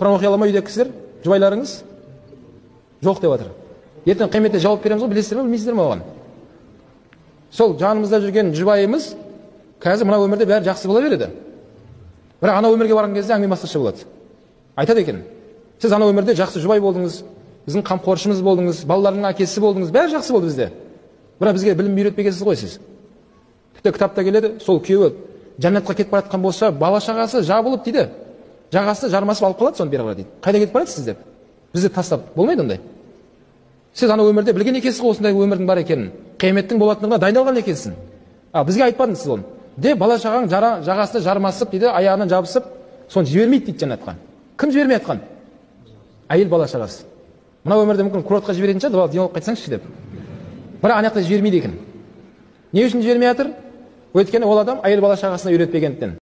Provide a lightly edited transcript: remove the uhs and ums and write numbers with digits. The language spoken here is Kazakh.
Құран оқи ала ма үйдегі кісілер? Жұбайларыңыз? Жоқ деп жатыр. Ертең қияметте жауап береміз ғой, білесіздер ме, білмейсіздер ме оған? Сол жанымызда жүрген жұбайымыз қазір мына өмірде бәрі жақсы бола береді. Бірақ ана өмірге барған кезде әңгіме басқаша болады. Айтады екен, сіз ана өмірде жақсы жұбай болдыңыз, біздің қамқоршымыз болдыңыз, балалардың әкесі болдыңыз, бәрі жақсы болды бізде. Бірақ бізге білім үйретпегенсіз ғой сіз. Тіпті кітапта келеді, сол күйеуі жәннатқа кетіп бара жатқан болса, бала шағасы жабылып дейді, жағасы жармасып алып қалады, соны бері қарай дейді. Қайда кетіп барасыз деп? Бізді тастап болмайды ондай. Сіз ана өмірде білген екенсіз ғой осындай өмірдің бар екенін, қияметтің болатындығына дайындалған екенсің. Бізге айтпадыңыз сіз оны. Де бала шағаң жағасына жармасып дейді, аяғынан жабысып, соны жібермейді дейді жәннатқа. Кім жібермей жатқан? Әйел бала шағасы. Мына өмірде мүмкін курортқа жіберетін шығар, денсаулық қайтсаңызшы деп. Бірақ ана жақта жібермейді екен. Не үшін жібермей жатыр? Өйткені ол адам әйел бала шағасына үйретпегендіктен.